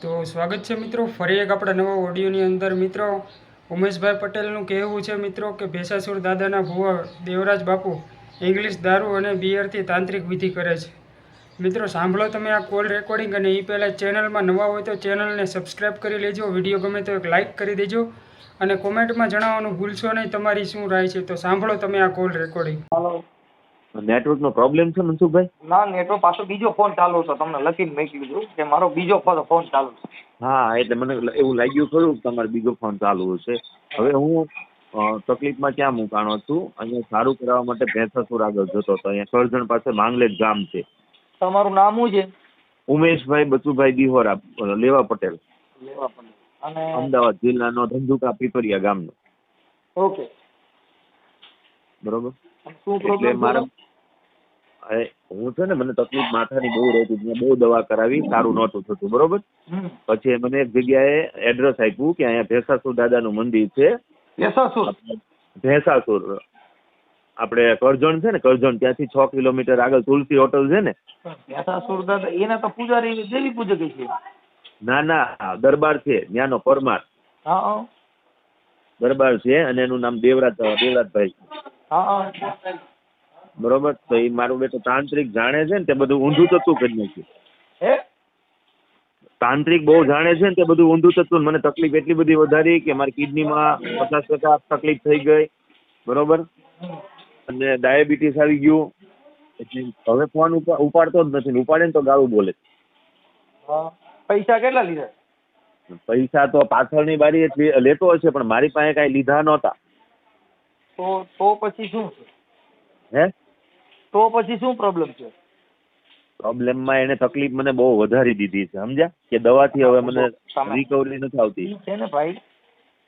તો સ્વાગત છે મિત્રો ફરી એક આપણા નવા ઓડિયોની અંદર મિત્રો ઉમેશભાઈ પટેલનું કહેવું છે મિત્રો કે ભેસાસુર દાદાના ભુવા દેવરાજ બાપુ ઇંગ્લિશ દારૂ અને બિયરથી તાંત્રિક વિધિ કરે છે. મિત્રો સાંભળો તમે આ કોલ રેકોર્ડિંગ, અને એ પહેલાં ચેનલમાં નવા હોય તો ચેનલને સબસ્ક્રાઈબ કરી લેજો. વિડીયો ગમે તો એક લાઇક કરી દેજો અને કોમેન્ટમાં જણાવવાનું ભૂલશો નહીં તમારી શું રાય છે. તો સાંભળો તમે આ કોલ રેકોર્ડિંગ. હાલો. નેટવર્ક નો પ્રોબ્લેમ છે મનસુખભાઈ? ના, નેટવર્ક પાછો બીજો ફોન ચાલુ છે. તમને લખીને મેકી દીધું કે મારો બીજો ફોન ચાલુ છે. હા, એટલે મને એવું લાગ્યું ખરું કે તમારો બીજો ફોન ચાલુ હશે. હવે હું તકલીફમાં ક્યાં મુકાણો છું, અહીંયા સારું કરાવવા માટે ભેંસાસુર આગળ જતો હતો. અહીંયા કરજણ પાસે માંગલેજ ગામ છે. તમારું નામ શું છે? ઉમેશભાઈ બચુભાઈ દિહોરા, લેવા પટેલ, લેવા પડે. અને અમદાવાદ જિલ્લાનો ધંધુકા પીપરિયા ગામનો. ઓકે, બરોબર. શું એટલે પ્રોબ્લેમ મારા હું છે ને, મને તકલીફ માથાની બહુ રહેતી, મેં બહુ દવા કરાવી, સારું નહોતું થતું. બરોબર. પછી મને એક જગ્યાએ એડ્રેસ આપ્યું કે અહીંયા ભેંસાસુર દાદાનું મંદિર છે. ભેંસાસુર આપણે કરજણ છે ને, કરજણ ત્યાંથી 6 કિલોમીટર આગળ તુલસી હોટલ છે ને. ભેંસાસુર દાદા એને તો પૂજારી દેવી પૂજક છે. ના ના, દરબાર છે ત્યાંનો, પરમાર હા દરબાર છે, અને એનું નામ દેવરાજભાઈ. હા. બરોબર. તો એ મારું બેટો તાંત્રિક જાણે છે ને, તે બધું ઊંધું તત્વું કરી નાખ્યું. હે, તાંત્રિક બહુ જાણે છે ને, તે બધું ઊંધું તત્વું. મને તકલીફ એટલી બધી વધારી કે મારી કિડનીમાં 50% તકલીફ થઈ ગઈ. બરોબર. અને ડાયાબિટીસ આવી ગયું. એટલે હવે ફોન ઉપાડતો જ નથી. ઉપાડે ને તો ગાળું બોલે. પૈસા કેટલા લીધા? પૈસા તો પાછળની બારી લેતો હશે, પણ મારી પાસે કઈ લીધા નહોતા. તો પછી શું છે? હે, તો પછી શું પ્રોબ્લેમ છે? પ્રોબ્લેમમાં એને તકલીફ મને બહુ વધારી દીધી છે, સમજ્યા? કે દવાથી હવે મને રિકવરી નથી આવતી. ઈ છે ને ભાઈ,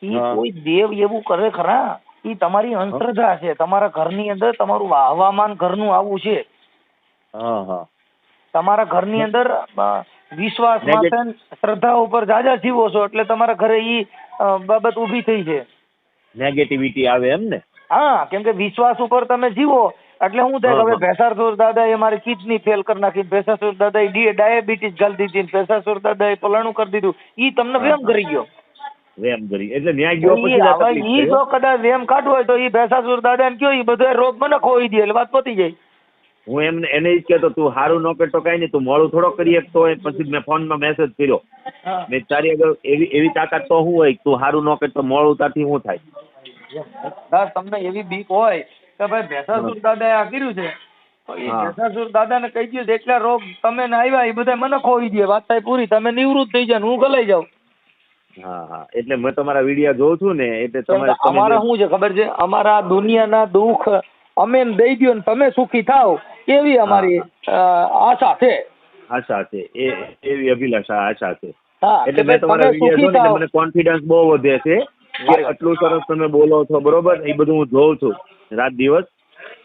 ઈ કોઈ દેવ એવું કરે ખરા? ઈ તમારી અંધશ્રદ્ધા છે. તમારા ઘરની અંદર તમારું હવામાન ઘરનું આવું છે. હા હા. તમારા ઘરની અંદર વિશ્વાસ માટે શ્રદ્ધા ઉપર જાજા જીવો છો, એટલે તમારા ઘરે ઈ બાબત ઊભી થઈ છે. નેગેટિવિટી આવે એમ ને? હા, કેમ કે વિશ્વાસ ઉપર તમે જીવો એટલે હું થાય. હવે ભેંસાસુર દાદા એ મારી કિડની ફેલ કરી નાખી, ભેંસાસુર દાદા એ ડાયાબિટીસ ગાલી દીધી, ભેંસાસુર દાદા એ પલાણું કરી દીધું. ઈ તમને વેમ કરી ગયો. વેમ કરી એટલે ન્યા ગયો પછી ઈ જો કદાચ વેમ કાઢવો હોય તો ઈ ભેંસાસુર દાદા ને કયો, ઈ બધો રોગ મને ખોઈ દે એટલે વાત પતી જાય. હું એમને એને જ કહેતો, તું સારું ન કરતો કઈ નહીં, તું મોડું થોડો કરી શકતો હોય. પછી મેં ફોનમાં મેસેજ કર્યો, મેં તારી આગળ એવી તાકાત તો શું હોય, તું સારું ન કરતો મોડું તારથી શું થાય? તમને એવી બીક હોય કે ભાઈ ભેંસાસુર દાદા આ કર્યું છે, તો એ ભેંસાસુર દાદા ને કહી દઉં એટલા રોગ તમે ને આવ્યા એ બધા મને ખોઈ દે. વાત થાય પૂરી, તમે નિવૃત્ત થઈ જાય, હું ગલાઈ જાઉં. હા હા. એટલે મેં તમારા વિડીયો જોઉં છું ને, એટલે અમારા શું છે ખબર છે, અમારા દુનિયાના દુઃખ અમે દઈ દો ને તમે સુખી થાવ એવી અમારી આશા છે. આશા છે, એવી અભિલાષા આશા છે. હા, એટલે મેં તમારા વિડીયો જોઈને મને કોન્ફિડન્સ બહુ વધે છે કે આટલું સરસ તમે બોલો છો. બરોબર. એ બધું હું જોઉં છું રાત દિવસ.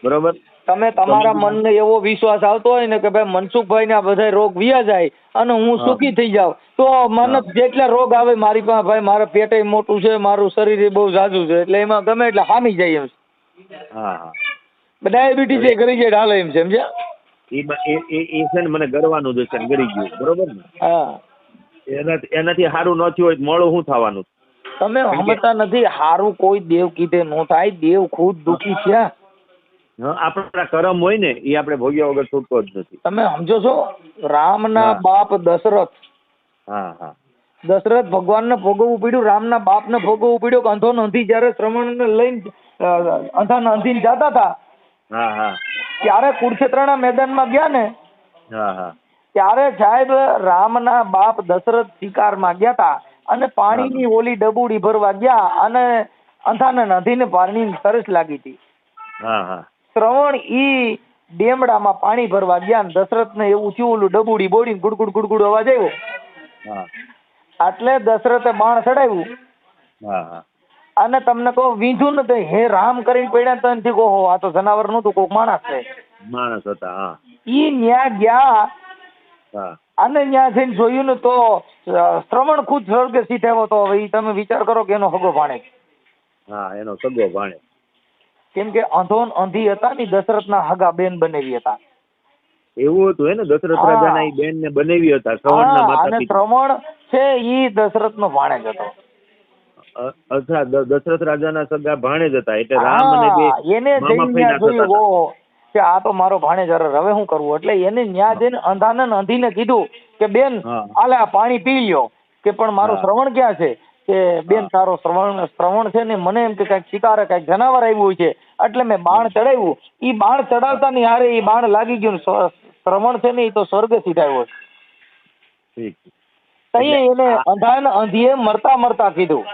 બરોબર. તમે તમારા મનને એવો વિશ્વાસ આવતો હોય ને કે ભાઈ મનસુખભાઈ ના બધા રોગ વિયા જાય અને હું સુખી થઈ જાઉં, તો મને જેટલા રોગ આવે મારી પાસે, ભાઈ મારા પેટે મોટું છે, મારું શરીર બહુ ઝાઝું છે, એટલે એમાં ગમે એટલે હામી જાય એમ. હા હા. ડાયાબિટીસ એ કરી જાય હાલે એમ, સમજ્યા? એ છે ને, મને ગરવાનું જ છે, ગરી ગયું. બરોબર ને? હા. એનાથી સારું ન થયું હોય મોડું શું થવાનું? તમે સમજતા નથી. હારું કોઈ દેવ કીધે નો થાય. દેવ ખુદ દુખી થયા. આપણા કરમ હોય ને, એ આપણે ભોગ્યા વગર છૂટતો જ નથી. તમે સમજો છો? રામના બાપ દશરથ, હા હા, દશરથ ભગવાનને ભોગવવું પડ્યું, રામના બાપને ભોગવવું પડ્યું. અંધો અંધી જયારે શ્રવણને લઈને અંધા અંધીને જતા હતા, હા હા, ત્યારે કુરુક્ષેત્રના મેદાનમાં ગયા ને, હા હા, ત્યારે સાહેબ રામના બાપ દશરથ શિકારમાં ગયા હતા અને પાણીની ઓલી ડબુડી ભરવા ગયા અને અંધાને અંધીને પાણીની તરસ લાગી હતી. હા હા, શ્રવણ ઈ ડેમડામાં પાણી ભરવા ગયા ને દશરથને એવું થયું, ઓલું ડબુડી બોડીને ગુડગુડ ગુડગુડ અવાજ આવ્યો. હા, એટલે દશરથે બાણ ચડાવ્યું. હા હા, અને તમને કહો વીંધું નથી, હે રામ કરીને પડ્યા તો કહો આ તો જનાવર નતું, કોક માણસ છે. માણસ હતા. હા, ઈ ન્યા ગયા. હા, અને ત્યાં જઈને જોયું ને તો શ્રવણ ખુદ સ્વર્ગે સીધાવો. તો હવે તમે વિચાર કરો કે એનો હગો ભાણે. હા, એનો સગો ભાણે. કેમ કે અંધો અંધી હતા ને, દશરથના હગા બેન બનેવી હતા. એવું હતું હે ને, દશરથ હા. રાજાના ઈ બેન ને બનેવી હતા, શ્રવણના હા, માતા અને પિતા. શ્રવણ છે ઈ દશરથનો ભાણેજ હતો. અચ્છા, દશરથ રાજાના સગા ભાણેજ હતા, એટલે રામ અને બે હા, એને મામા જઈને ફઈના ત્યાં થતા જોયું હતા. ઓહો કે આ તો મારો ભાણેજ, હવે શું કરવું, એટલે એને ન્યા જઈને અંધાને ને અંધીને કીધું કે બેન હા. આલે આ પાણી પી લ્યો, કે પણ મારું હા. શ્રવણ ક્યાં છે, કે બેન હા. તારો શ્રવણ છે ને મને એમ કે કઈક શિકારે કઈક જનાવર આવ્યું છે, એટલે મેં બાણ ચડાવ્યું, ઈ બાણ ચડાવતા ની હારે ઈ બાણ લાગી ગયું ને શ્રવણ છે ને ઈ તો સ્વર્ગે સીધાયો છે. ઠીક. તઈએ એટલે એને આ- અંધાને અંધીએ મરતા કીધું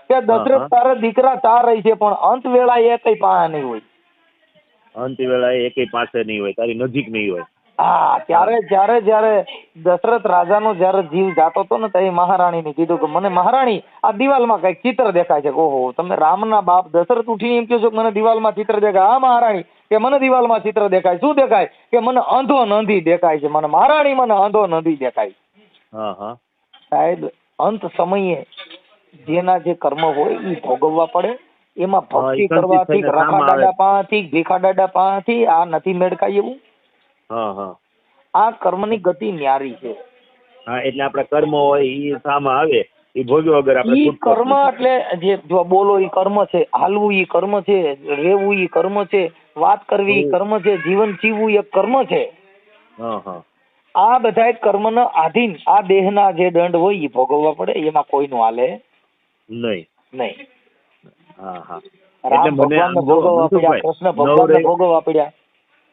કે હા, દશરથ હા. તારે દીકરા 4 રહી છે, પણ અંત વેળા એ કઈ પાસે નહીં હોય. અંત વેળાએ એકેય પાસે નહીં હોય, તારી નજીક નહીં હોય. હા, ત્યારે જ્યારે દશરથ રાજાનો જ્યારે જીવ જાતો હતો ને તો એ મહારાણીને કીધું કે મને મહારાણી આ દિવાલમાં કઈક ચિત્ર દેખાય છે. ઓહો, તમે રામના બાપ દશરથ ઉઠીને એમ કહો છો કે મને દિવાલમાં ચિત્ર દેખાય? હા મહારાણી, કે મને દિવાલમાં ચિત્ર દેખાય. શું દેખાય? કે મને અંધો નંદી દેખાય છે. મને મહારાણી, મને અંધો નંદી દેખાય. હા, હા. સાહેબ, અંત સમયે જેના જે કર્મ હોય એ ભોગવવા પડે. એમાં હા, ભક્તિ ઈ સંચિત કરવાથી, થઈને રખા કામમાં આવે. દાદા પાસેથી, ભીખા દાદા પાસેથી આ નથી મેળખાય એવું. હા, હા. આ કર્મની ગતિ ન્યારી છે. હા, એટલે આપણા કર્મ હોય ઈ સામા આવે, ઈ ભોગવ્યા વગર આપણે ઈ છૂટકો જ કર્મ નથી. એટલે જે જો બોલો ઈ કર્મ છે, હાલવું ઈ કર્મ છે, રહેવું ઈ કર્મ છે, વાત કરવી ઈ કર્મ છે, જીવન જીવવું એક કર્મ છે. હા, હા. આ બધા કર્મના આધીન આ દેહના જે દંડ હોય ઈ ભોગવવા પડે. એમાં કોઈનું હાલે નહીં. નહીં. હા, હા. એટલે રામ મને ભગવાનને આમ જો ભોગવવા પડ્યા, મનસુખભાઈ, કૃષ્ણ ભગવાનને ભોગવવા પડ્યા.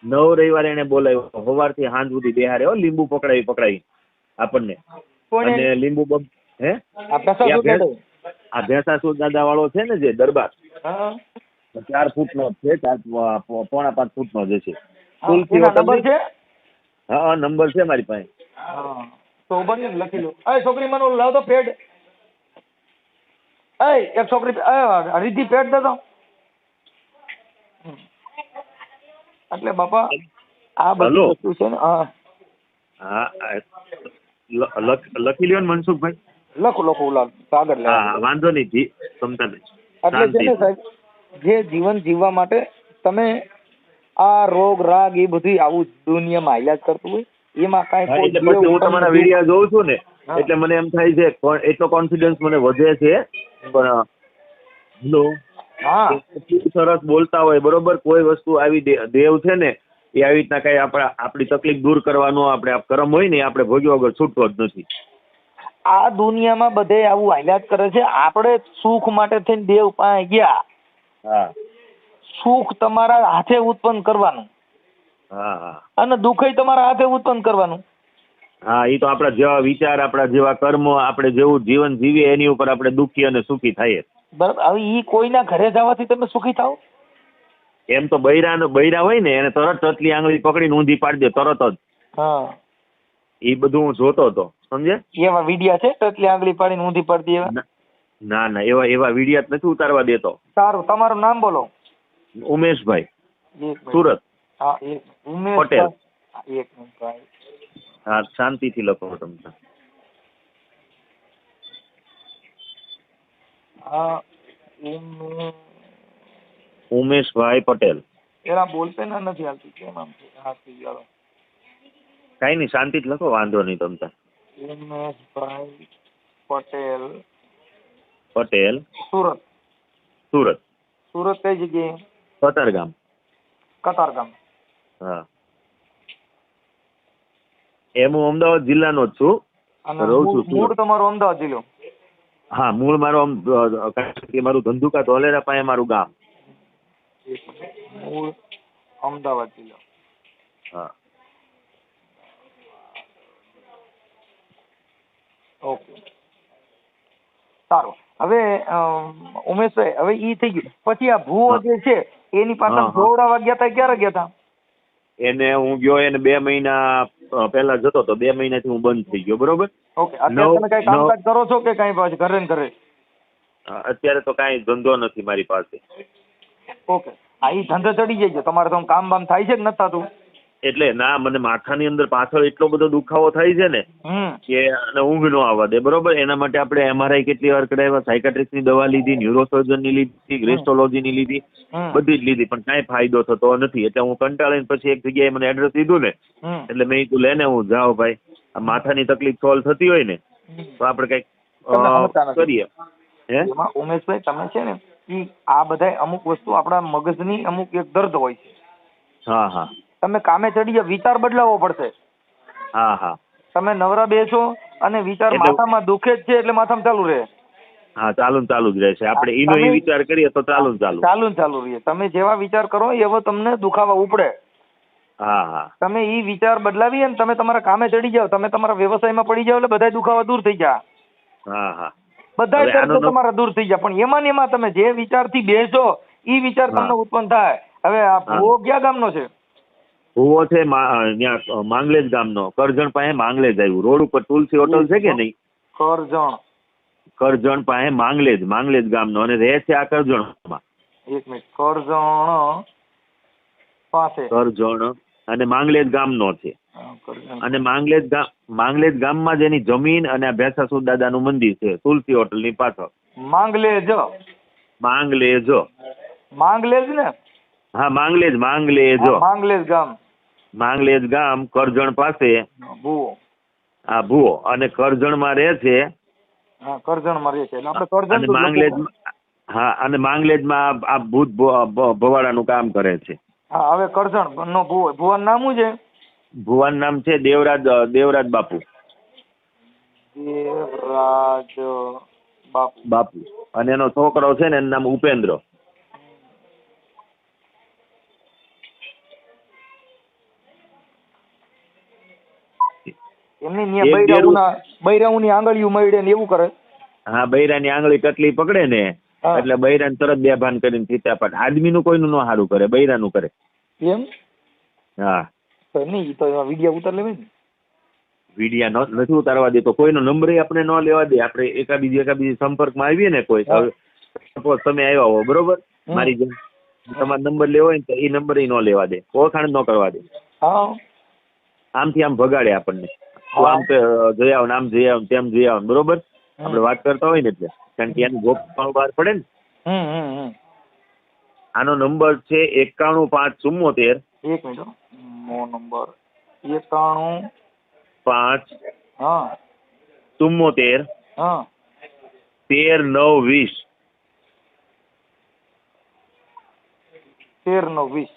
નવ રવિવારે એને બોલાવ્યો, સવારથી સાંજ સુધી બેહારે હો, લીંબુ પકડાવી આપણને. કોને? અને લીંબુ હે આ પેસા એ આ શું ભેંસ દંડ? આ ભેંસાસુર દાદા વાળો છે ને જે દરબાર, હા, 4 ફૂટનો જ છે, પોણા 5 ફૂટનો જ છે. હા, તુલસી એના હોટલ નંબર ની. છે. હા, નંબર છે મારી પાસે. હા, તો બને લખી લો. એ છોકરી મને ઓલું લાવ તો પેડ. એક છોકરી રીતિ પેડ દે તો. એટલે બાપા આ બધી હલો. વસ્તુ છે ને. હા, હા, લખી લ્યો ને મનસુખભાઈ. લખો ઉલાલ કાગળ હા, લેવા હા, દે. વાંધો નહીં જી, ક્ષમતા નહીં. એટલે છે ને સાહેબ, જે જીવન જીવવા માટે તમે આ રોગ રાગ એ બધું આવું દુનિયામાં હાલ્યા જ કરતું હોય. એમાં કાંઈ હા, કોઈ એટલે દેવ પછી હું તમને તમારા દુઃખ. વિડીયો જોઉં છું ને, હા. એટલે મને એમ થાય છે એટલો કોન્ફિડન્સ મને વધે છે. પણ હેલો, હા, એટલું સરસ બોલતા હોય, બરોબર. કોઈ વસ્તુ આવી દેવ છે ને એ આવી રીતના કઈ આપણી તકલીફ દૂર કરવાનો આપણે આ કર્મ હોય ને આપણે ભોગવ્યા વગર છૂટતો જ નથી. આ દુનિયામાં બધે આવું હાલ્યા જ કરે છે. આપણે સુખ માટે થઈને દેવ પાસે ગયા. હા, સુખ તમારા હાથે ઉત્પન્ન કરવાનું હા, હા. અને દુઃખ તમારા હાથે ઉત્પન્ન કરવાનું. હા, એ તો આપણા જેવા વિચાર, આપણા જેવા કર્મ, આપણે જેવું જીવન જીવીએ એની ઉપર આપણે દુઃખી અને સુખી થઈએ. બરાબર. હવે ઈ કોઈના ઘરે જવાથી તમે સુખી થાઓ? એમ તો બૈરા હોય ને એને તરત ટચલી આંગળી પકડીને ઊંધી પાડી દે તરત જ. હા, એ બધું હું જોતો હતો, સમજે. એવા વિડિયા છે ટચલી આંગળી પાડીને ઊંધી પાડી દે એવા? ના, એવા વિડીયા જ નથી ઉતારવા દેતો. સારું, તમારું નામ બોલો. ઉમેશભાઈ, એક મિનિટ. સુરત. હા, ઉમેશ પટેલ. એક મિનિટ ભાઈ. હા, શાંતિથી લખો તમને. હા, ઉમેશભાઈ પટેલ. એના બોલપેન નથી હાલતી. કેમ આમ છે? હા, થઈ ગયો. કાંઈ નહીં, શાંતિથી લખો, વાંધો નહીં તમને. ઉમેશભાઈ પટેલ, પટેલ, સુરત. સુરત. સુરત કઈ જગ્યાએ? કતારગામ. કતારગામ. હા, એમ હું અમદાવાદ જિલ્લાનો જ છું. અને રહું છું મૂળ સુરત. તમારો અમદાવાદ જિલ્લો? હા, મૂળ મારો મારું ધંધુકા ધોલેરા પાસે મારું ગામ. મૂળ અમદાવાદ જિલ્લો. હા. ઓકે, સારું. હવે ઉમેશભાઈ, હવે ઈ થઈ ગયું. પછી આ ભૂવો જે છે એની પાછળ હા, હા. જોવડાવવા ગયા હતા, ક્યારે ગયા હતા? એને હું ગયો એને 2 મહિના પહેલા જતો તો 2 મહિનાથી હું બંધ થઈ ગયો, બરોબર. ઓકે, અત્યારે તમે કઈ કામકાજ કરો છો કે કઈ પાછું ઘરે ને ઘરે? અત્યારે તો કાંઈ ધંધો નથી મારી પાસે. ઓકે, હા, ઈ ધંધો ચડી જાય છે તમારે. તો કામ બામ થાય છે કે નથી થતું? એટલે ના મને માથાની અંદર પાછળ એટલો બધો દુખાવો થાય છે ને કે અને ઊંઘ ન આવવા દે, બરોબર. એના માટે આપણે MRI કેટલી વાર કરાવ્યા, સાયકાટ્રિસ્ટની દવા લીધી, ન્યુરોસર્જનની લીધી, ગ્રેસ્ટોલોજીની લીધી, બધી જ લીધી, પણ કાંઈ ફાયદો થતો નથી. એટલે હું કંટાળીને પછી એક જગ્યાએ મને એડ્રેસ દીધું ને, એટલે મેં કીધું લે ને હું જાઉં ભાઈ, આ માથાની તકલીફ સોલ્વ થતી હોય ને તો આપણે કંઈક કરીએ. હે ઉમેશભાઈ, તમે છે ને આ બધા અમુક વસ્તુ આપણા મગજની અમુક એક દર્દ હોય છે. હા હા. તમે કામે ચડી જાવ, વિચાર બદલાવવો પડશે. હા હા. તમે નવરા બેસો અને વિચાર માથામાં દુખે જ છે એટલે માથામાં ચાલુ રહે. હા, ચાલુ જ રહેશે. આપણે ઈનો એ વિચાર કરીએ તો ચાલુ રહે. તમે જેવા વિચાર કરો એવો તમને દુખાવા ઉપડે. હા હા. તમે ઈ વિચાર બદલાવી અને તમે તમારા કામે ચડી જાવ, તમે તમારા વ્યવસાયમાં પડી જાવ એટલે બધા દુખાવા દૂર થઈ જાય. હા હા. બધા દર્દ તમારા દૂર થઈ જાય. પણ એમાં ને એમાં તમે જે વિચારથી બેસો ઈ વિચાર તમને ઉત્પન્ન થાય. હવે આ ભૂવો ક્યાં ગામનો છે? ભૂવો છે ત્યાં માંગલેજ ગામનો, કરજણ પાસે માંગલેજ આવ્યું. રોડ ઉપર તુલસી હોટલ છે કે નહીં? કરજણ પાસે માંગલેજ ગામનો, અને રહે છે આ કરજણમાં. એક મિનિટ, કરજણ પાસે કરજણ અને માંગલેજ ગામનો છે. અને માંગલેજ ગામમાં જ એની જમીન અને આ ભેંસાસુર દાદાનું મંદિર છે તુલસી હોટલ ની પાછળ. માંગલેજ ને? હા, માંગલેજ ગામ કરજણ પાસે. હા, ભૂવો. અને કરજણમાં રહે છે. અને માંગલેજમાં આ ભૂત ભવાડાનું કામ કરે છે. હા, હવે કરજણ નો ભુવાનું નામ શું છે? ભુવાનું નામ છે દેવરાજ બાપુ. બાપુ. અને એનો છોકરો છે ને એનું નામ ઉપેન્દ્ર. બૈરાઉની આંગળીઓ મળે ને એવું કરે. હા, બૈરાની આંગળી ટટલી પકડે ને એટલે બૈરાને તરત બેભાન કરીને ચીતાપાટ. આદમીનું કોઈનું ન સારું કરે, બૈરાનું કરે. એમ? હા. નહીં તો વિડીયો ઉતાર લેવાય ને. વિડીયા નથી ઉતારવા દે તો કોઈનો નંબર આપણે ન લેવા દે. આપણે એકાબીજી સંપર્કમાં આવીએ ને કોઈ, સપોઝ તમે આવ્યા હો, બરોબર, મારી જેમ તમારો નંબર લેવો હોય ને તો એ નંબર ન લેવા દે, ઓળખાણ ન કરવા દે. આમથી આમ ભગાડે આપણને. આમ જઈ આવ, આમ જઈ આવ, તેમ જઈ આવ, બરોબર. આપણે વાત કરતા હોય ને એટલે, કારણ કે એનું ગોપ બહાર પડે ને. આનો નંબર છે 91 5 74. એક મિનિટ, નંબર 91 5 74 13 9 20. 13 9 20.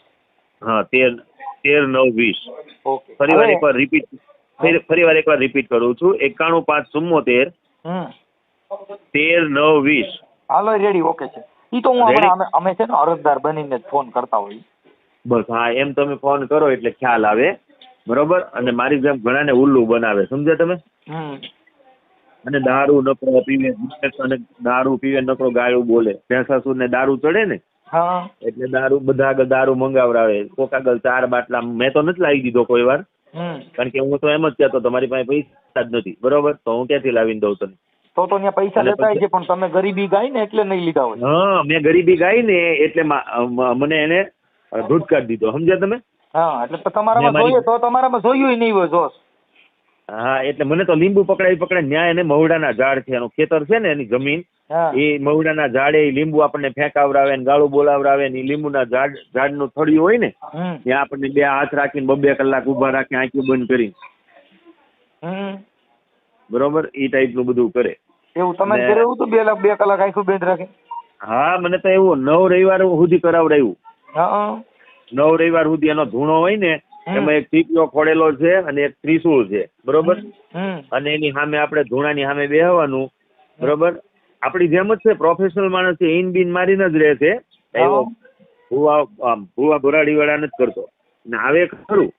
હા, 13 9 20. ઓકે. ફરીવાર એકવાર રિપીટ કરું છું. 91 5 74 13 9 20. હાલો, રેડી, ઓકે છે. ઈ તો હું અમે છે ને અરજદાર બનીને જ ફોન કરતા હોય. બસ, હા, એમ તમે ફોન કરો એટલે ખ્યાલ આવે, બરોબર. અને મારી જેમ ઘણાને ઉલ્લુ બનાવે, સમજ્યા તમે? અને દારૂ નકરો પીવે, અને દારૂ પીવે નકરો ગાળું બોલે. ભેંસાસુર ને દારૂ ચડે ને એટલે બધા આગળ દારૂ મંગાવડાવે. કોક આગળ 4 બાટલા. મેં તો નથી લાવી દીધો કોઈ વાર, કારણ કે હું તો એમ જ કહેતો તમારી પાસે પૈસા જ નથી, બરોબર, તો હું ક્યાંથી લાવીને દઉં તને? તો ત્યાં પૈસા લેતા છે, પણ તમે ગરીબી ગાઈ ને એટલે નહીં લીધા હોય. હા, મેં ગરીબી ગાઈ ને એટલે મને એને ધૂટકારી દીધો, સમજ્યા તમે? હા, એટલે તમારામાં જોઈએ તો તમારામાં જોયું નહીં હોય જોશ. હા, એટલે મને તો લીંબુ પકડાય ન્યાય. એને મહુડાના ઝાડ છે, એનું ખેતર છે ને, એની જમીન, એ મહુડાના ઝાડે લીંબુ આપણને ફેંકાવડાવે ને ગાળું બોલાવડાવે ને. લીંબુના ઝાડનું થળિયું હોય ને ત્યાં આપણને 2 હાથ રાખીને 2 કલાક ઉભા રાખી આંખી બંધ કરી, બરોબર, એ ટાઈપનું બધું કરે. એવું તમે કરેલું તો 2 કલાક આંખું બંધ રાખે? હા, મને તો એવું 9 રવિવાર સુધી કરાવડાવ્યું. 9 રવિવાર સુધી એનો ધૂણો હોય ને એમાં એક ટીપિયો ખોડેલો છે અને એક ત્રિશૂળ છે, બરોબર. અને એની સામે આપણે ધૂણાની સામે બેહવાનું, બરોબર. આપણી જેમ જ છે, પ્રોફેશનલ માણસ છે, ઈન બીન મારીને જ રહે છે. એવો ભૂવા ભરાડી વાળા નથી કરતો. ને આવે ખરું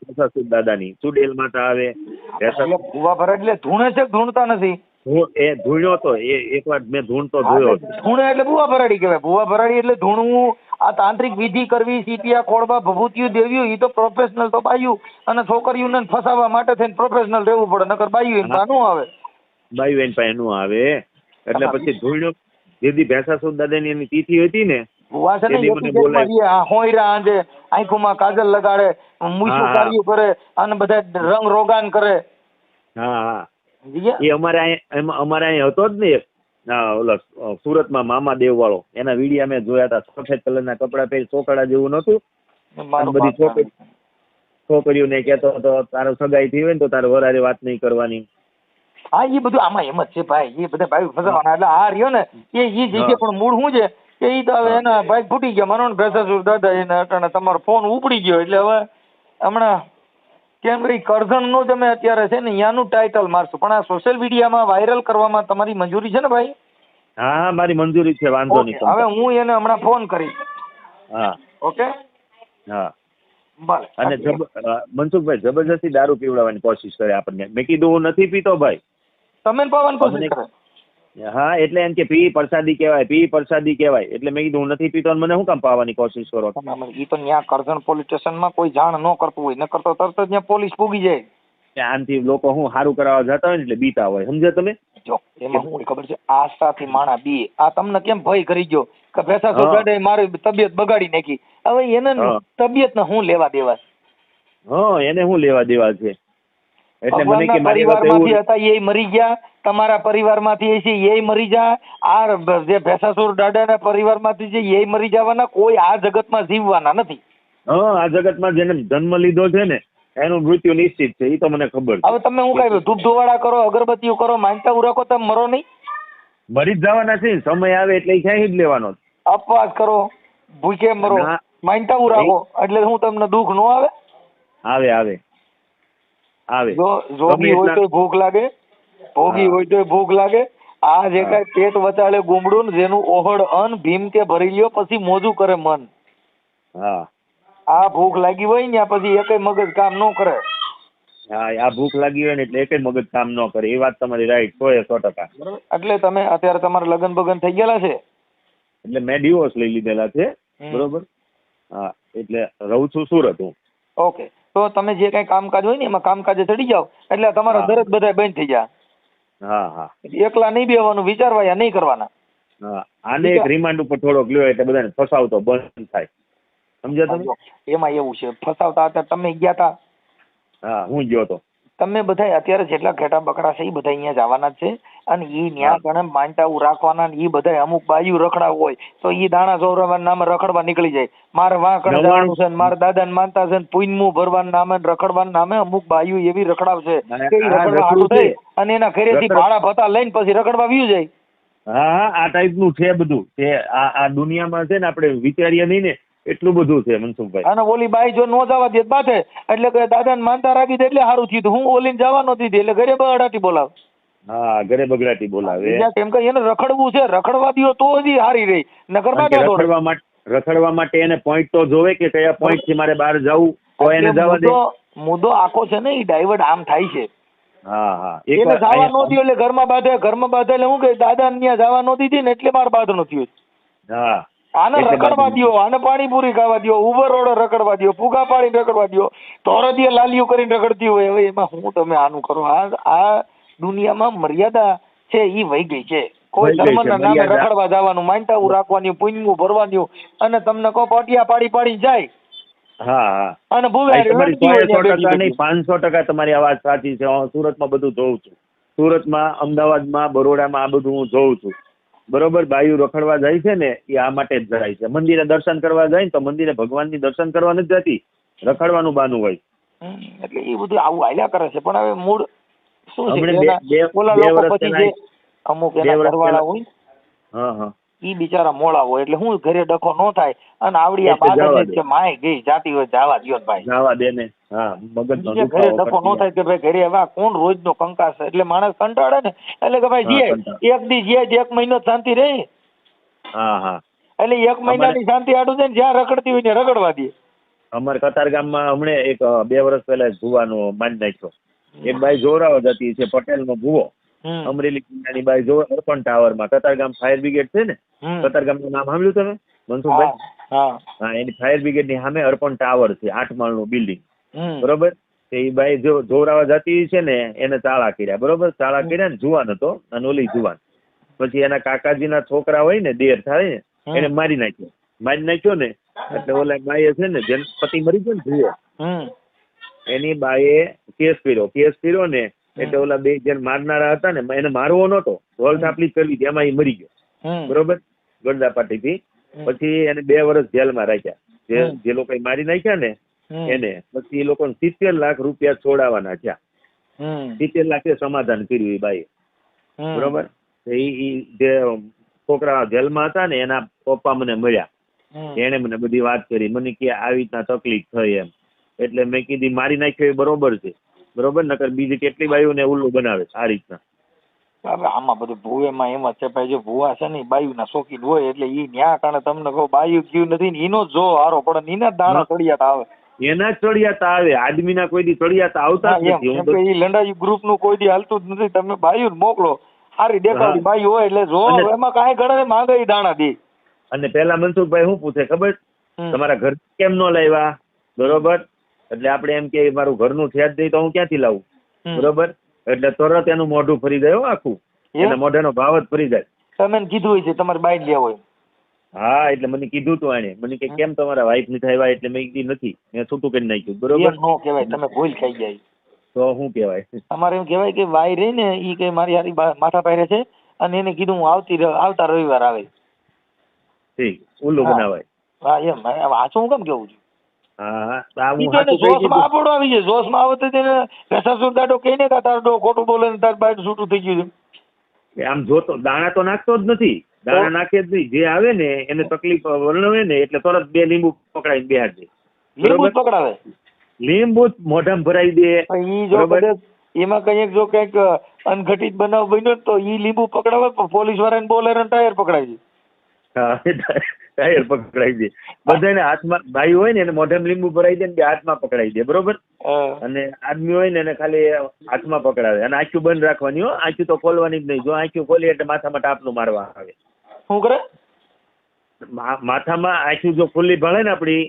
ભેંસાસુર દાદાની ચુડેલ માતા આવે. ભૂવા ભરાડી એટલે ધૂણે છે, ધૂણતા નથી. એ ધૂણ્યો તો એકવાર મેં ધૂણતો જોયો. ધૂણે એટલે ભૂવા ભરાડી કહેવાય. ભૂવા ભરાડી એટલે ધૂણવું. આ તાંત્રિક વિધિ કરવી, સીપિયા ખોળવા, ભભૂતિયું દેવ્યું, એ તો પ્રોફેશનલ તો બાયું અને છોકરીઓને ફસાવવા માટે થઈને પ્રોફેશનલ રહેવું પડે, નકર બાયું એમ નું આવે. બાયું એન પાસે નું આવે. એટલે પછી ધૂણ્યો જેથી ભેંસાસુર દાદાની એની તિથિ હતી ને, ભૂવા છે ને હોયરા આંજે આંખોમાં કાજલ લગાડે, મૂછું હા. કાર્યું કરે અને બધા રંગ રોગાન કરે. હા હા સમજ્યા? એ અમારે અહીં હતો જ ને એક ઓલા સુરતમાં મામા દેવ વાળો, એના વિડીયા મેં જોયા હતા. સફેદ કલરના કપડાં પહેરી ચોકડા જેવું નતું, અને મારું બધી છોકરીઓને કહેતો હતો તારો સગાઈ થઈ હોય ને તો તારે વરારે વાત નહીં કરવાની. હા એ બધું આમાં એમ જ છે ભાઈ, એ બધા ભાઈ ફસાવાના. એટલે આ રહ્યો ને એ જગ્યાએ પણ મૂળ શું છે કે એ તો હવે એના ભાઈ ફૂટી ગયા. માનો ને ભેસાસુર દાદા એને અટાણે તમારો ફોન ઉપડી ગયો એટલે હવે હમણાં કેમ ભાઈ કરજણનું તમે અત્યારે છે ને ત્યાંનું ટાઇટલ મારશું, પણ આ સોશિયલ મીડિયામાં વાયરલ કરવામાં તમારી મંજૂરી છે ને ભાઈ? હા હા મારી મંજૂરી છે, વાંધો ઓકે, નહીં. હવે હું એને હમણાં ફોન કરીશ. હા ઓકે હા ભલે. અને મનસુખભાઈ જબરજસ્તી દારૂ પીવડાવવાની કોશિશ કરે આપણને. મેં કીધું હું નથી પીતો ભાઈ. તમે પાવાની કોશિશ કરે? હા એટલે એમ કે પી પ્રસાદી કહેવાય, પી પ્રસાદી કહેવાય. એટલે મેં કીધું હું નથી પીતો અને મને શું કામ પાવાની કોશિશ કરો? એ તો ત્યાં કરજણ પોલીસ સ્ટેશનમાં કોઈ જાણ ન કરતું હોય, ન કરતો તરત જ ત્યાં પોલીસ પૂગી જાય. આનથી લોકો શું સારું કરાવવા જતા હોય ને એટલે બીતા હોય, સમજ્યા તમે? જો એમાં શું ખબર છે, આસ્થાથી માણા બી આ તમને કેમ ભય કરી ગયો કે ભેસાસુર દાદાએ મારી તબિયત બગાડી નાખી. હવે એને તબિયતને શું લેવા દેવા? હા એને શું લેવા દેવા છે? એટલે મને કે મારી પરિવારમાંથી હતા એ મરી ગયા, તમારા પરિવારમાંથી છે એ મરી જાય, આ જે ભેસાસુર દાદાના પરિવારમાંથી છે એ મરી જવાના. કોઈ આ જગતમાં જીવવાના નથી. હા આ જગતમાં જેને જન્મ લીધો છે ને એનું મૃત્યુ નિશ્ચિત છે, એ તો મને ખબર છે. હવે તમે હું કઈ ધૂપ ધોવાડા કરો, અગરબત્તીઓ કરો, માનતા ઉરાકો, તમે મરો નહીં? મરી જ જવાના છે, સમય આવે એટલે ક્યાંય જ લેવાનો. અપવાસ કરો, ભૂખે મરો, માનતા ઉરાકો, એટલે હું તમને દુઃખ ન આવે? આવે આવે આવે. જો જોગી હોય તો ભૂખ લાગે, ભોગી હોય તો ભૂખ લાગે. આ જે કઈ પેટ વચાળે ગુમડું ને જેનું ઓહડ અન્ન ભીમ કે ભરી લ્યો પછી મોજું કરે મન. હા આ ભૂખ લાગી હોય ને પછી એકેય મગજ કામ ન કરે. હા આ ભૂખ લાગી હોય ને એટલે એકેય મગજ કામ ન કરે. એ વાત તમારી રાઈટ, 100%. એટલે તમે અત્યારે તમારા લગ્ન બગન થઈ ગયેલા છે? એટલે મેં ડિવોર્સ લઈ લીધેલા છે, બરોબર. હા એટલે રહું છું સુરત હું. ઓકે, તો તમે જે કઈ કામકાજ હોય ને એમાં કામકાજે ચડી જાવ એટલે તમારા દરદ બધા બંધ થઈ જાય. હા હા એકલા નહીં બેવાનું, વિચારવા નહીં કરવાના. હા આને એક રિમાન્ડ ઉપર થોડોક લ્યો એટલે બધાને ફસાવતો બંધ થાય, સમજ્યા તમે? એમાં એવું છે ફસાવતા અત્યારે તમે ગયા હતા? હા હું ગયો તો. તમે બધા અત્યારે જેટલા ઘેટા બકરા છે એ બધા અહીંયા જવાના જ છે, અને ઈ ન્યા ગણે માનતાવું રાખવાના. ઈ બધા અમુક બાયું રખડા હોય તો ઈ દાણા ચોરવાના નામે રખડવા નીકળી જાય. મારે વાંકણ જવાનું છે, મારા દાદાને માનતા છે, પૂનમું ભરવાના નામે રખડવાના નામે અમુક બાયું એવી રખડાવશે કે ઈ રખડવા હાટું થઈ અને એના ઘરેથી ભાડા ભતા લઈને પછી રખડવા વ્યુ જાય. હા હા આ ટાઈપનું છે બધું. તે આ દુનિયામાં છે ને આપણે વિચારીએ નહીં ને એટલું બધું છે મનસુખભાઈ. અને ઓલી બાઈ જો નો જવા દે બાથે એટલે કે દાદાને માનતા રાખી દે એટલે સારું થયું. હું ઓલીને જવા નો દીધી એટલે ઘરે બગાડાટી બોલાવ. હા ઘરે બગડાટી બોલાવે. કેમ કે એને રખડવું છે, રખડવા દો તો જ હારી રહી. નકર રખડવા માટે એને પોઈન્ટ તો જોવે કે કયા પોઈન્ટ થી મારે બહાર જવું તો એને જવા દે. મુદ્દો આખો છે ને એ ડાયવર્ટ આમ થાય છે. હા હા એટલે જવા નો દો એટલે ઘરમાં બાંધે એટલે હું કે દાદા ને ત્યાં જવા નો દીધી ને એટલે મારે બાદ નો થયું. હા આને રખડવા દો, આને પાણીપુરી ખાવા દો, ઉભર રોડે રખડવા દો, ફુગા પાડીને રખડવા દો, ધોરદીએ લાલીઓ કરીને રખડતી હોય. હવે એમાં હું તમે આનું કરો? આ દુનિયામાં મર્યાદા છે ઈ વહી ગઈ છે. કોઈ ધર્મના નામે રખડવા જવાનું, માનતાવું રાખવાનું, પુણ્યનું ભરવાનું, અને તમને કહો પટિયા પાડી પાડી જાય. હા હા અને તમારી 100% નહીં 500% તમારી આ વાત સાચી છે. હું સુરતમાં બધું જોઉં છું. સુરતમાં, અમદાવાદમાં, બરોડામાં આ બધું હું જોઉં છું. બરોબર. બાયું રખડવા જાય છે ને એ આ માટે જ જાય છે. મંદિરે દર્શન કરવા જાય ને તો મંદિરે ભગવાનની દર્શન કરવા નથી જતી, રખડવાનું બાનું હોય. એટલે એ બધું આવું હાલ્યા કરે છે. પણ હવે મૂળ શું છે, અમુક એના ઘરવાળા હોય ઈ બિચારા મોળા હોય એટલે હું ઘરે ડખો ન થાય. અને આવડી આ બાદ કે માય ગઈ જાતી હોય જવા દ્યો ભાઈ, જવા દે ને. હા મગજનો ઘરે ડખો ન થાય કે ભાઈ ઘરે હવે કોણ રોજનો કંકાસ. એટલે માણસ કંટાળે ને એટલે કે ભાઈ જીએ એક દી જીએ 1 મહિનો શાંતિ રહે. હા હા એટલે 1 મહિનાની શાંતિ આડું છે ને જ્યાં રખડતી હોય ને રખડવા દે. અમારે કતારગામમાં હમણે એક 2 વર્ષ પહેલા ભુવાનો મારી નાખ્યો. એક બાઈ જોરાવત હતી છે, પટેલનો ભુવો. અમરેલી જિલ્લાની બાઈ જો અર્પણ ટાવરમાં કતારગામ ફાયર બ્રિગેડ છે ને, કતારગામનું નામ સાંભળ્યું તમે મનસુખભાઈ? હા એની ફાયર બ્રિગેડ ની સામે અર્પણ ટાવર છે, 8 માળનું બિલ્ડિંગ. બરોબર. એ બાઈ જો જોરાવા જતી છે ને એને ચાળા કર્યા. બરોબર. ચાળા કર્યા ને જુવાન હતો અને ઓલી જુવાન. પછી એના કાકાજીના છોકરા હોય ને, દેર થાય ને, એને મારી નાખ્યો ને એટલે ઓલા બાઈએ છે ને જેમ પતિ મરી ગયો ને જુઓ એની બાએ કેસ કર્યો ને એટલે ઓલા બે જણ મારનારા હતા ને એને મારવો નતો, રોલ થાપલી કરવી હતી, એમાં એ મરી ગયો. બરોબર, ગરદાપાટીથી. પછી એને 2 વર્ષ જેલમાં રાખ્યા, જે લોકો મારી નાખ્યા ને એને. પછી એ લોકોને 70 લાખ રૂપિયા છોડાવવાના થયા. 70 લાખ સમાધાન કર્યું એ બાઈએ. બરોબર, જે છોકરા જેલમાં હતા ને એના પપ્પા મને મળ્યા, એને મને બધી વાત કરી. મને કે આવી રીતના તકલીફ થઈ એમ. એટલે મેં કીધી મારી નાખ્યો એ બરોબર છે, બરોબર, નકર બીજી કેટલી બાયુને ઉલ્લુ બનાવે આ રીતના. આમાં બધું ભૂવેમાં એમ જ છે ભાઈ, જો ભૂવા છે ને બાયુ ના શોખીન હોય એટલે ઈ ન્યા કારણે તમને કહું બાયુ ગયું નથી ને એનો જો હારો પડે એના દાણા ચડિયાતા આવે, એના જ ચડિયાતા આવે, આદમીના કોઈ દી ચડિયાતા આવતા જ નથી. ઈ લંડાઈ ગ્રુપ નું કોઈ દી હાલતું જ નથી. તમે બાયુ મોકલો, સારી દેખાડી બાયુ હોય એટલે જો એમાં કાંઈ ગણે માંગે દાણા દે. અને પેલા મનસુખભાઈ શું પૂછે ખબર, તમારા ઘર કેમ નો લાવ્યા? બરોબર, એટલે આપણે એમ કે મારું ઘરનું છે જ નહીં તો હું ક્યાંથી લાવું? બરોબર, એટલે તરત એનું મોઢું ફરી જાય આખું, એના મોઢાનો ભાવ જ ફરી જાય. તમે કીધું હોય છે તમારી બાઈ લેવો હોય? હા, એટલે મને કીધું તું એને, મને કે કેમ તમારા વાઈફ નથી આવ્યા? એટલે મેં કીધું નથી, મેં છૂટું કરી નાખ્યું. બરોબર, નો કહેવાય, તમે ભૂલ ખાઈ જાય. તો શું કહેવાય? અમારે એમ કહેવાય કે વાઈ રહી ને ઈ કે મારી હારી માથા પહેરે છે અને એને કીધું હું આવતા રવિવાર આવે. ઠીક, ઉલ્લુ બનાવાય. હા એમ, વાંચું હું કેમ કેવું છું? હા, જોશમાં આપડો આવી જાય, જોશમાં આવે તો તેને રસાસુર દાડો કહીને કે તાર ખોટું બોલે ને તાર બાઈટ છૂટું થઈ ગયું છે. આમ જોતો દાણા તો નાખતો જ નથી, દાણા નાખે જ નહીં. જે આવે ને એને તકલીફ વર્ણવે ને એટલે તરત 2 લીંબુ પકડાઈને બેહાડ દે. લીંબુ પકડાવે, લીંબુ મોઢામાં ભરાઈ દે. એમાં કઈક જો કઈક અનઘટિત બનાવ બન્યો તો ઈ લીંબુ પકડાવે, પોલીસ વાળાને બોલે ટાયર પકડાઈ દે. હા, ટાયર પકડાઈ દે. બધાને હાથમાં ભાઈ હોય ને એને મોઢામાં લીંબુ ભરાઈ દે ને બે હાથમાં પકડાઈ દે. બરોબર, અને આદમી હોય ને એને ખાલી હાથમાં પકડાવે. અને આંખું બંધ રાખવાની હો, આંખું તો ખોલવાની જ નહીં. જો આંખું ખોલી એટલે માથામાં ટાપલું મારવા આવે. શું કરે? માથામાં આંખું જો ખુલ્લી ભળે ને આપડી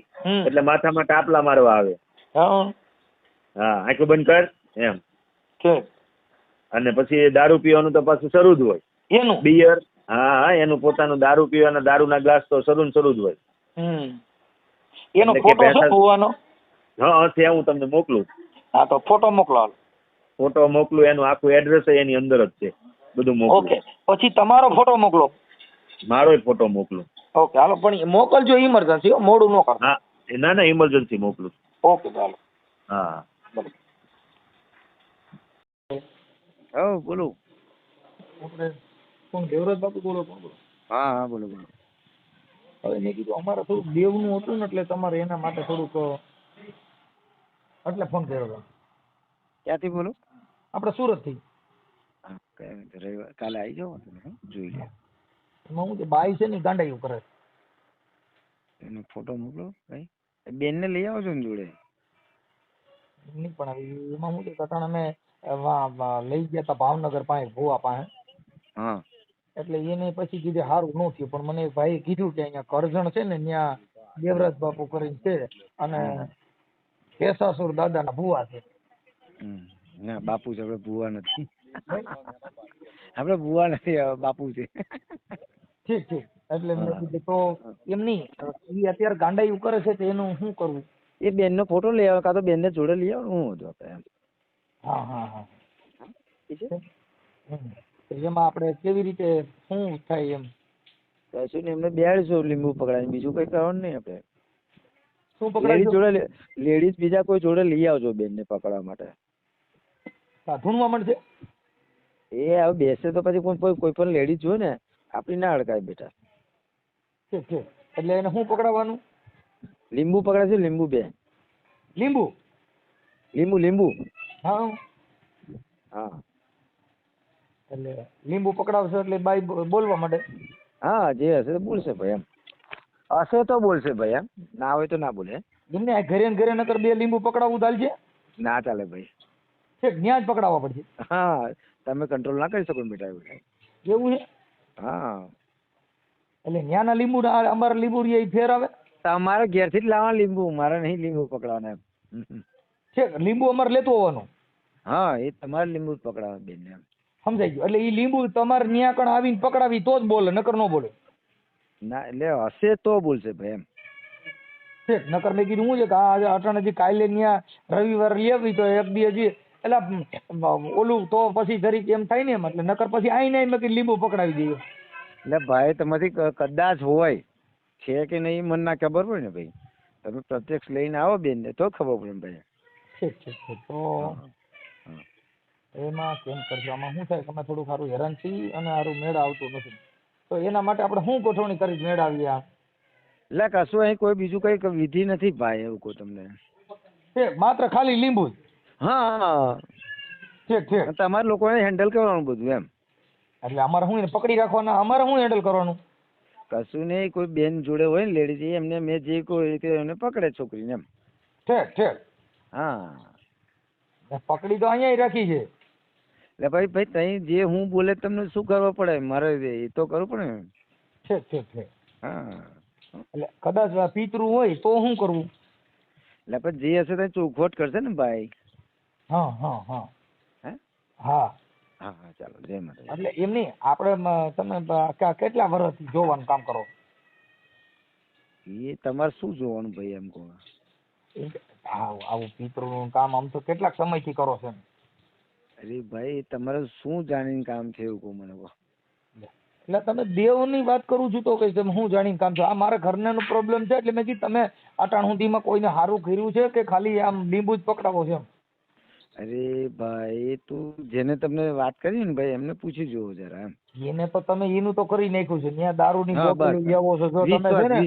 એટલે માથામાં ટાપલા મારવા આવે. હા, આંખું બંધ કર એમ. અને પછી દારૂ પીવાનું તો પાછું શરૂ જ હોય એનું, બિયર. હા, એનું પોતાનું દારૂ પીવાના દારૂના ગ્લાસ તો શરૂ જ હોય. એનો ફોટો છે હોવાનો? હા, ત્યાં હું તમને મોકલું. હા, તો ફોટો મોકલો. ફોટો મોકલું, એનું આખું એડ્રેસ એની અંદર જ છે, બધું મોકલું. ઓકે, પછી તમારો ફોટો મોકલો. મારો ફોટો મોકલું. ઓકે, હાલો, પણ મોકલજો ઇમરજન્સી, મોડું ન કરો. હા, ના, ઇમરજન્સી મોકલું. ઓકે, ચાલો. હા, બોલો. આપણે કોણ દેવરાજ બાપુ બોલો? હા, બોલો. હવે મેં કીધું અમારે થોડુંક દેવનું હતું ને એટલે તમારે એના માટે થોડુંક એટલે ફોન કર્યો હતો. ક્યાંથી બોલો? આપણે સુરત થી. રવિવાર કાલે આવી જાઓ, જોઈ લે. એમાં હું બાઈ છે ને ગાંડાયું કરે. એનો ફોટો મોકલો ભાઈ. બેન ને લઈ આવો છો ને જોડે? નહીં, પણ એમાં હું કટાણ અમે લઈ ગયા હતા ભાવનગર પાસે ભુવા પાસે. હા, એટલે એને પછી કીધું સારું ન થયું, પણ મને ભાઈ કીધું કે અહીંયા કરજણ છે ને ત્યાં દેવરાજ બાપુ કરીને છે અને કેસાસુર દાદાના ભુવા છે. ના, બાપુ છે, આપણે ભુવા નથી. આપણે ભુવા નથી, બાપુ છે. ઠીક. એટલે મેં કીધું તો એમ નહીં, એ અત્યારે ગાંડાયું કરે છે તો એનું શું કરવું? એ બેન નો ફોટો લઈ આવે, કાં તો બેન ને જોડે લઈ આવે. હું હતું આપણે? હા. એમાં આપણે કેવી રીતે શું થાય એમ? કશું ને એમને બેહાડીશું, લીંબુ પકડાય, બીજું કઈ કરવાનું નહીં. આપણે શું પકડાય જોડે લેડીઝ બીજા કોઈ જોડે લઈ આવજો બેન ને પકડવા માટે. ધૂણવા મળશે એ હવે બેસે તો પછી કોઈ પણ લેડીઝ જોઈ ને આપડી ના અડકાય બેટા. ઠીક. એટલે એને શું પકડાવવાનું? લીંબુ પકડાય છે, લીંબુ બે. લીંબુ. હા. એટલે લીંબુ પકડાવશે એટલે બાઈ બોલવા માટે. હા, જે હશે તો બોલશે ભાઈ, એમ હશે તો બોલશે ભાઈ, એમ ના હોય તો ના બોલે. એમને ઘરે નકર 2 લીંબુ પકડાવવું ચાલશે? ના ચાલે ભાઈ. ત્યાં જ પકડાવવા પડશે. હા, તમે કંટ્રોલ ના કરી શકો બેટા, એવું છે? હા, એટલે ત્યાંના લીંબુ અમારા લીંબુ ફેર આવે? તમારે ઘેરથી જ લાવવા લીંબુ, મારે નહીં લીંબુ પકડવાના એમ. છે લીંબુ અમારે લેતું હોવાનું? હા, એ તમારે લીંબુ જ પકડાવે બેન એમ. સમજાઈ ગયું. એટલે એ લીંબુ તમારે ત્યાં કણ આવીને પકડાવી તો જ બોલે, નકર ન બોલે. ના, એટલે હશે તો બોલશે ભાઈ, એમ. ઠીક નકર મેં કીધું શું છે કે આજે અટાણે જે કાલે ન્યા રવિવાર લેવી તો એક દી હજી એટલે ઓલું તો પછી જરીક એમ થાય ને એમ એટલે નકર પછી આઈને મેં કીધું લીંબુ પકડાવી દઈએ. એટલે ભાઈ તમારી કદાચ હોય છે કે નહીં મને ના ખબર પડે ને ભાઈ. તમે પ્રત્યક્ષ લઈને આવો બેન ને તો ખબર પડે ને ભાઈ. ઠીક ઠીક ઠીક તો એમાં કેમ કરજો આમાં શું થાય કે અમે થોડું સારું હેરાન છીએ અને સારું મેળ આવતું નથી તો એના માટે આપણે શું ગોઠવણી કરી મેળ આવીએ આ? એટલે કશું અહીં કોઈ બીજું કઈ વિધિ નથી ભાઈ એવું કહું તમને. ઠીક માત્ર ખાલી લીંબુ જ? હા ઠીક ઠીક. તમારે લોકોને હેન્ડલ કરવાનું બધું એમ. એટલે અમારે શું એને પકડી રાખવાના અમારે શું હેન્ડલ કરવાનું? કશું નહીં કોઈ બેન જોડે હોય ને લેડીઝ એમને મેં જે કોઈ એમને પકડે છોકરીને એમ. ઠીક ઠીક. હા પકડી તો અહીંયા રાખી છે. એટલે ભાઈ તઈ જે હું બોલે તમને શું કરવું પડે મારે એ તો કરવું પડે ને. ઠીક ઠીક ઠીક. હા એટલે કદાચ આ પિતૃ હોય તો શું કરવું? એટલે પછી જે હશે તો ચોખવટ કરશે ને ભાઈ. હા હા હા હે હા હા હા ચાલો જય માતા. એટલે એમ નહીં આપણે તમે કેટલા વર્ષથી જોવાનું કામ કરો? એ તમારે શું જોવાનું ભાઈ એમ કહો. આવું પિતૃનું કામ આમ તો કેટલાક સમયથી કરો છો? અરે ભાઈ તમારે શું જાણીને કામ છે એવું કહો મને કહો. એટલે તમે દેવની વાત કરું છું તો કઈ તમે હું જાણીને કામ છો? આ મારા ઘરનાનો પ્રોબ્લેમ છે એટલે મેં કીધું તમે અટાણ સુધીમાં કોઈને સારું કર્યું છે કે ખાલી આમ લીંબુ જ પકડાવો છે? અરે ભાઈ તું જેને તમને વાત કરી ને ભાઈ એમને પૂછી જોવો જરા એમ. એને તો તમે એનું તો કરી નાખ્યું છે ત્યાં દારૂની હા, બોટલો બસ. લેવો છો જો તમે છે ને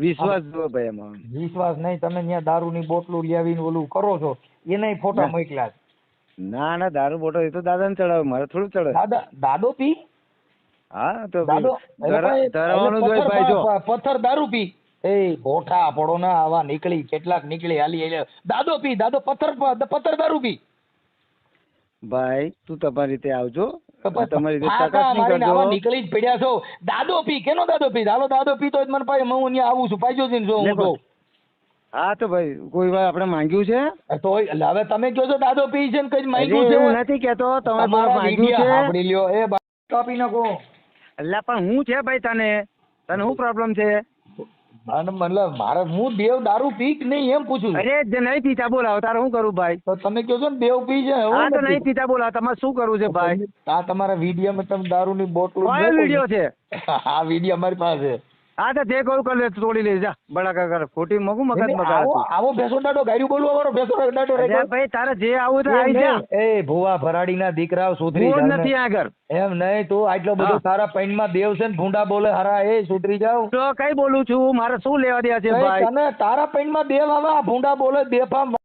વિશ્વાસ જો ભાઈ એમાં. વિશ્વાસ નહીં તમે ત્યાં દારૂની બોટલો લાવીને ઓલું કરો છો એનાય ફોટા મોકલ્યા છે. ના ના દારૂ બોટલ એ તો દાદાને ચડાવે મારે થોડું ચડાવે. દાદો પી? હા તો દાદો ધરવાનું જ હોય ભાઈ જો. પથ્થર દારૂ પી? એ ગોઠા પડો ના આવા નીકળી કેટલાક નીકળી હાલી દાદો પી દાદો પથ્થર દારૂ પી? ભાઈ તું તમારી રીતે આવજો તો તમારી રીતે ફાંકા ચકાસણી મારીને કરજો. આવા નીકળી જ પડ્યા છો. દાદો પી કેનો દાદો પી? દાદો પી તો જ મને ભાઈ હું અહીંયા આવું છું પાજો જઈને જો હું કહું. હા તો ભાઈ કોઈ વાર આપણે માંગ્યું છે તો એટલે હવે તમે કહો છો દાદો પી છે ને કઈ અરે માંગ્યું છે? એવું નથી કેતો તમે તમારા માંગ્યું વિડિયા છે સાંભળી લ્યો એ કાપી નાખો. એટલે પણ હું છે ભાઈ તને શું પ્રોબ્લેમ છે? મતલબ મારે હું દેવ દારૂ પી કે નહીં એમ પૂછું છું. અરે જે નહીં પીતા બોલાવો તારે શું કરું ભાઈ? તો તમે કહો છો ને દેવ પી છે હા હું તો નથી. નહીં પીતા બોલાવો તમારે શું કરવું છે ભાઈ? આ તમારા વિડીયોમાં તમે દારૂની બોટલ કયો વિડીયો છે? આ વિડીયો અમારી પાસે. હા તો જે કહું કરી લે તોડી લે જા બળાકા કર ખોટી મગું મગજ મગા. આવો ભેસો ડાટો ગાયરું બોલવા વાળો ભેસો ડાટો અરે ભાઈ તારે જે આવું તો આવી જા. એ ભુવા ભરાડીના દીકરાઓ સુધરી હું જ જાવ ને. નથી આગળ એમ નહીં તું આટલો બધો હા. તારા પૈણમાં દેવ છે ને ભૂંડા બોલે હારા એ સુધરી જાવ. તો કઈ બોલું છું મારે શું લેવા દેવા છે ભાઈ? તને તારા પૈણમાં દેવ આવે આ ભૂંડા બોલે બેફામ